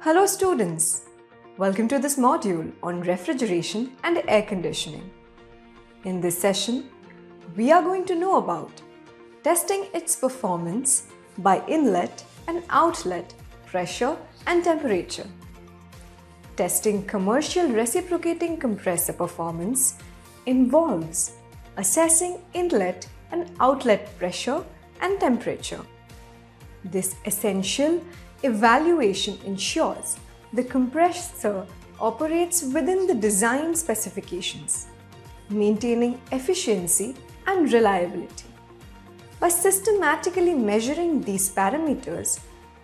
Hello students, welcome to this module on refrigeration and air conditioning. In this session, we are going to know about testing its performance by inlet and outlet pressure and temperature. Testing commercial reciprocating compressor performance involves assessing inlet and outlet pressure and temperature. This essential evaluation ensures the compressor operates within the design specifications, maintaining efficiency and reliability. By systematically measuring these parameters,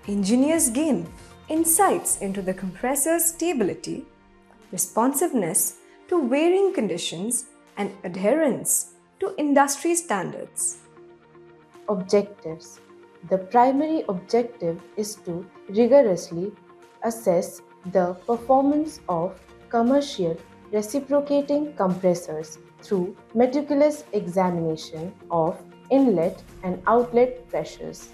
engineers gain insights into the compressor's stability, responsiveness to varying conditions, and adherence to industry standards. Objectives. The primary objective is to rigorously assess the performance of commercial reciprocating compressors through meticulous examination of inlet and outlet pressures.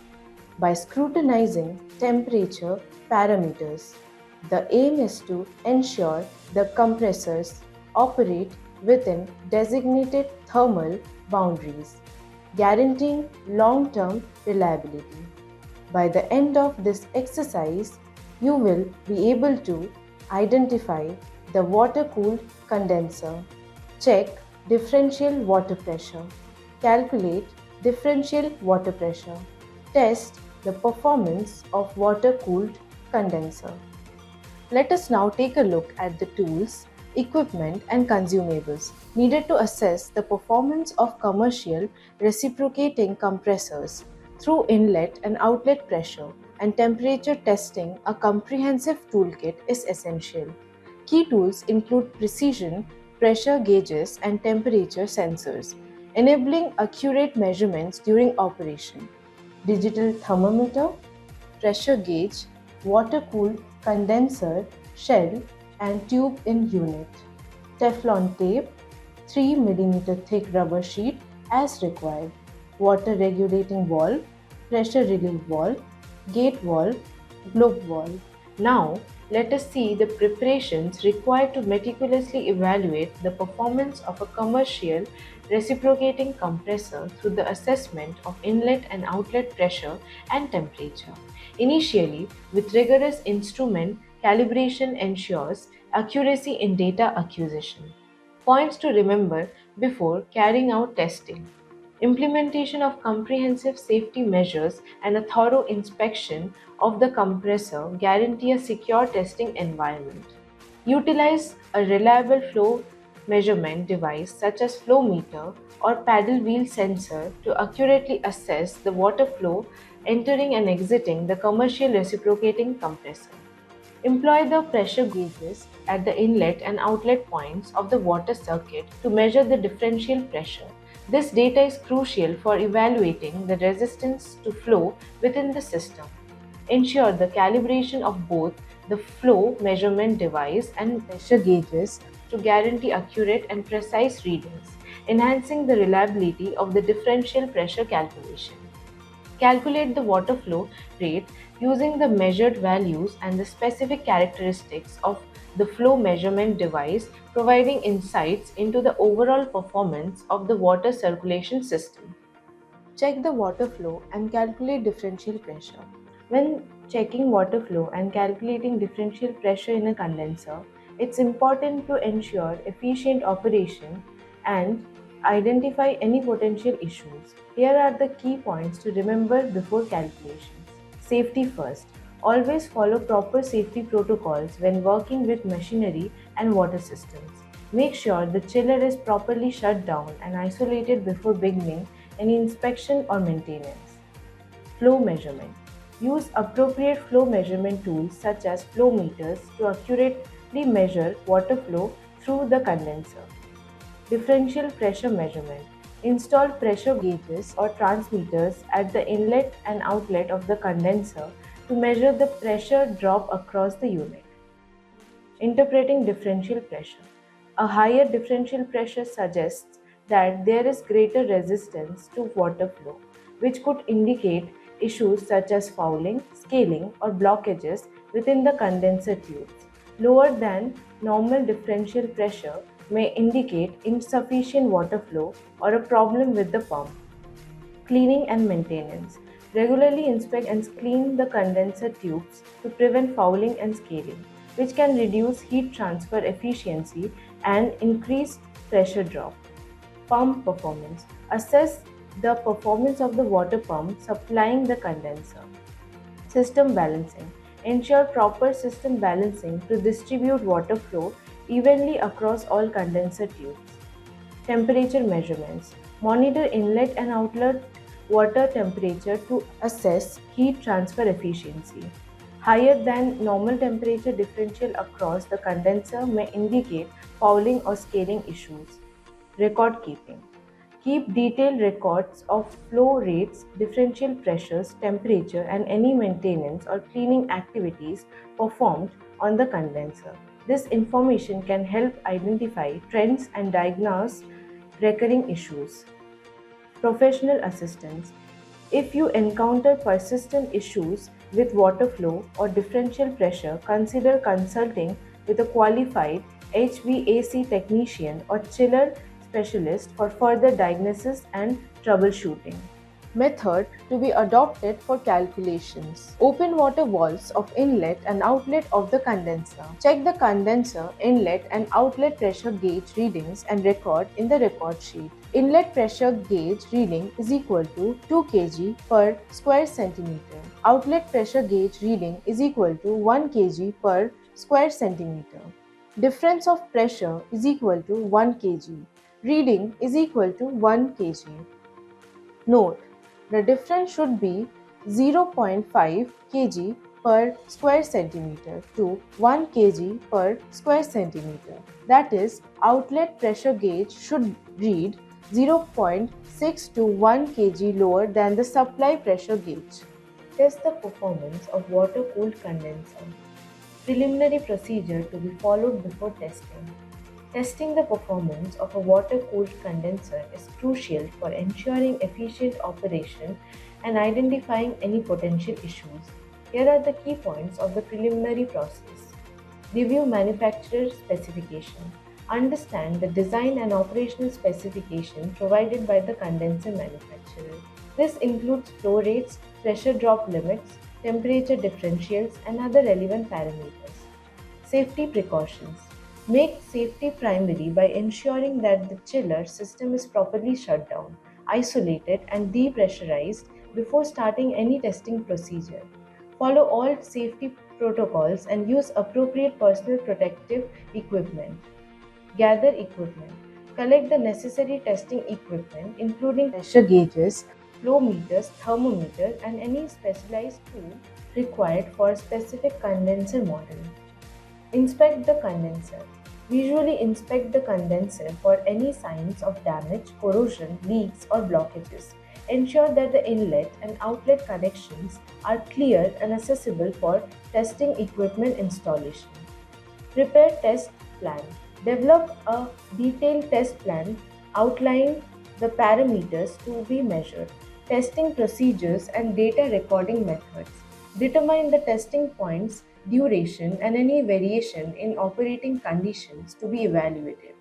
By scrutinizing temperature parameters, the aim is to ensure the compressors operate within designated thermal boundaries, guaranteeing long-term reliability. By the end of this exercise, you will be able to identify the water-cooled condenser, check differential water pressure, calculate differential water pressure, test the performance of water-cooled condenser. Let us now take a look at the tools, equipment and consumables needed to assess the performance of commercial reciprocating compressors through inlet and outlet pressure and temperature testing. A comprehensive toolkit is essential. Key tools include precision pressure gauges and temperature sensors, enabling accurate measurements during operation, digital thermometer, pressure gauge, water-cooled condenser, shell and tube in unit, Teflon tape, 3 mm thick rubber sheet as required, water regulating valve, pressure relief valve, gate valve, globe valve. Now, let us see the preparations required to meticulously evaluate the performance of a commercial reciprocating compressor through the assessment of inlet and outlet pressure and temperature. Initially, with rigorous instrument calibration ensures accuracy in data acquisition. Points to remember before carrying out testing. Implementation of comprehensive safety measures and a thorough inspection of the compressor guarantee a secure testing environment. Utilize a reliable flow measurement device such as flow meter or paddle wheel sensor to accurately assess the water flow entering and exiting the commercial reciprocating compressor. Employ the pressure gauges at the inlet and outlet points of the water circuit to measure the differential pressure. This data is crucial for evaluating the resistance to flow within the system. Ensure the calibration of both the flow measurement device and pressure gauges to guarantee accurate and precise readings, enhancing the reliability of the differential pressure calculation. Calculate the water flow rate using the measured values and the specific characteristics of the flow measurement device, providing insights into the overall performance of the water circulation system. Check the water flow and calculate differential pressure. When checking water flow and calculating differential pressure in a condenser, it's important to ensure efficient operation and identify any potential issues. Here are the key points to remember before calculations. Safety first. Always follow proper safety protocols when working with machinery and water systems. Make sure the chiller is properly shut down and isolated before beginning any inspection or maintenance. Flow measurement. Use appropriate flow measurement tools such as flow meters to accurately measure water flow through the condenser. Differential pressure measurement. Install pressure gauges or transmitters at the inlet and outlet of the condenser to measure the pressure drop across the unit. Interpreting differential pressure. A higher differential pressure suggests that there is greater resistance to water flow, which could indicate issues such as fouling, scaling, or blockages within the condenser tubes. Lower than normal differential pressure may indicate insufficient water flow or a problem with the pump. Cleaning and maintenance. Regularly inspect and clean the condenser tubes to prevent fouling and scaling, which can reduce heat transfer efficiency and increase pressure drop. Pump performance. Assess the performance of the water pump supplying the condenser. System balancing. Ensure proper system balancing to distribute water flow evenly across all condenser tubes. Temperature measurements. Monitor inlet and outlet water temperature to assess heat transfer efficiency. Higher than normal temperature differential across the condenser may indicate fouling or scaling issues. Record keeping. Keep detailed records of flow rates, differential pressures, temperature, and any maintenance or cleaning activities performed on the condenser. This information can help identify trends and diagnose recurring issues. Professional assistance. If you encounter persistent issues with water flow or differential pressure, consider consulting with a qualified HVAC technician or chiller specialist for further diagnosis and troubleshooting. Method to be adopted for calculations. Open water valves of inlet and outlet of the condenser. Check the condenser, inlet and outlet pressure gauge readings and record in the record sheet. Inlet pressure gauge reading is equal to 2 kg per square centimeter. Outlet pressure gauge reading is equal to 1 kg per square centimeter. Difference of pressure is equal to 1 kg. Reading is equal to 1 kg. Note: the difference should be 0.5 kg per square centimeter to 1 kg per square centimeter. That is, outlet pressure gauge should read 0.6 to 1 kg lower than the supply pressure gauge. Test the performance of water-cooled condenser. Preliminary procedure to be followed before testing. Testing the performance of a water-cooled condenser is crucial for ensuring efficient operation and identifying any potential issues. Here are the key points of the preliminary process. Review manufacturer specification. Understand the design and operational specification provided by the condenser manufacturer. This includes flow rates, pressure drop limits, temperature differentials, and other relevant parameters. Safety precautions. Make safety primary by ensuring that the chiller system is properly shut down, isolated, and depressurized before starting any testing procedure. Follow all safety protocols and use appropriate personal protective equipment. Gather equipment. Collect the necessary testing equipment, including pressure gauges, flow meters, thermometer, and any specialized tool required for a specific condenser model. Inspect the condenser. Visually inspect the condenser for any signs of damage, corrosion, leaks, or blockages. Ensure that the inlet and outlet connections are clear and accessible for testing equipment installation. Prepare test plan. Develop a detailed test plan outlining the parameters to be measured, testing procedures, and data recording methods. Determine the testing points, duration, and any variation in operating conditions to be evaluated.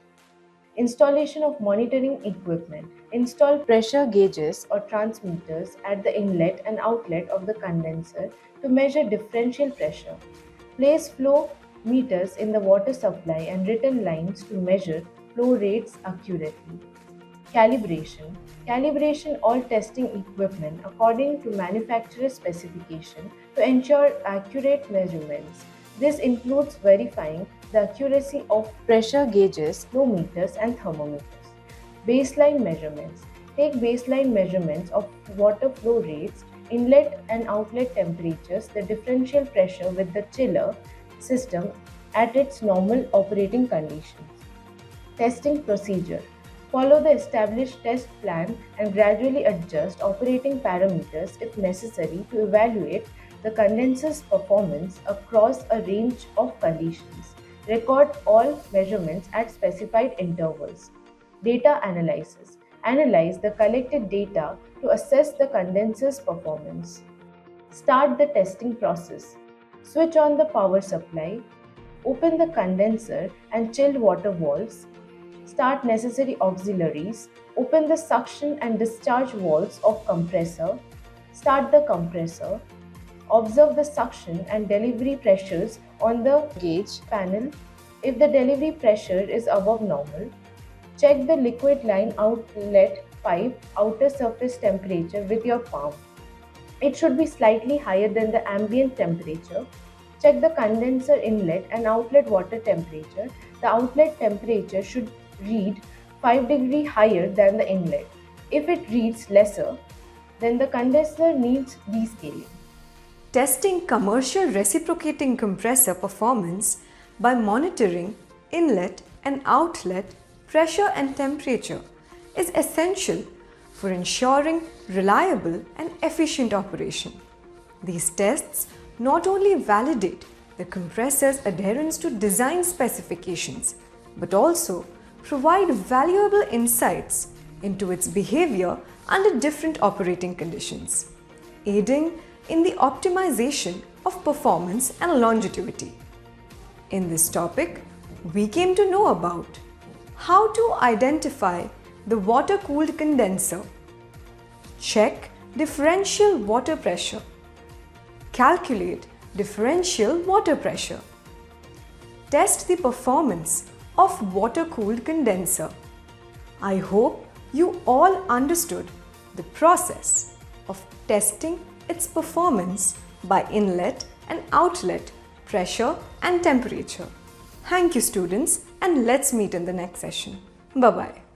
Installation of monitoring equipment. Install pressure gauges or transmitters at the inlet and outlet of the condenser to measure differential pressure. Place flow meters in the water supply and return lines to measure flow rates accurately. Calibration. Calibration all testing equipment according to manufacturer specification to ensure accurate measurements. This includes verifying the accuracy of pressure gauges, flow meters, and thermometers. Baseline measurements. Take baseline measurements of water flow rates, inlet and outlet temperatures, the differential pressure with the chiller system at its normal operating conditions. Testing procedure. Follow the established test plan and gradually adjust operating parameters if necessary to evaluate the condenser's performance across a range of conditions. Record all measurements at specified intervals. Data analysis. Analyze the collected data to assess the condenser's performance. Start the testing process. Switch on the power supply. Open the condenser and chilled water valves. Start necessary auxiliaries. Open the suction and discharge valves of compressor. Start the compressor. Observe the suction and delivery pressures on the gauge panel. If the delivery pressure is above normal, check the liquid line outlet pipe outer surface temperature with your palm. It should be slightly higher than the ambient temperature. Check the condenser inlet and outlet water temperature. The outlet temperature should read 5 degrees higher than the inlet. If it reads lesser, then the condenser needs descaling. Testing commercial reciprocating compressor performance by monitoring inlet and outlet pressure and temperature is essential for ensuring reliable and efficient operation. These tests not only validate the compressor's adherence to design specifications, but also provide valuable insights into its behavior under different operating conditions, aiding in the optimization of performance and longevity. In this topic, we came to know about how to identify the water-cooled condenser, check differential water pressure, calculate differential water pressure, test the performance of water-cooled condenser. I hope you all understood the process of testing its performance by inlet and outlet pressure and temperature. Thank you, students, and let's meet in the next session. Bye-bye.